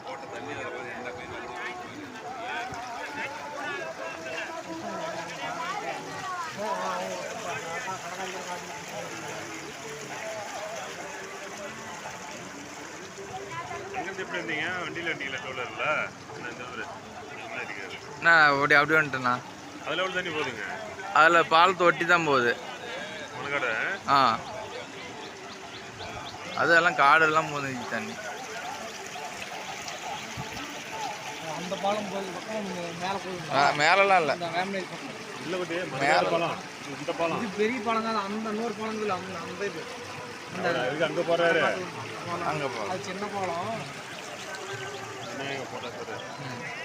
போட்ட தண்ணி எந்த பேர் எப்படி இருந்தீங்க? வண்டியில் வண்டியில் டோலரில் அப்படி அப்படி வந்துட்டேண்ணா. அதில் எவ்வளோ தண்ணி போகுதுங்க? அதில் பால் தொட்டி தான் போகுது. உனக்கடை அதெல்லாம் காடெல்லாம் போகுது தண்ணி. அந்த பாலம் மேலெல்லாம் இல்லை. இல்லை பட்டி மேலே பாலம். இந்த பாலம் இது பெரிய பாலம் தான். அந்த இன்னொரு பாலம் இல்லை. அந்த இது அங்கே போகிறாரு. அங்கே போகலாம். அது சின்ன பாலம். போட்டா சார்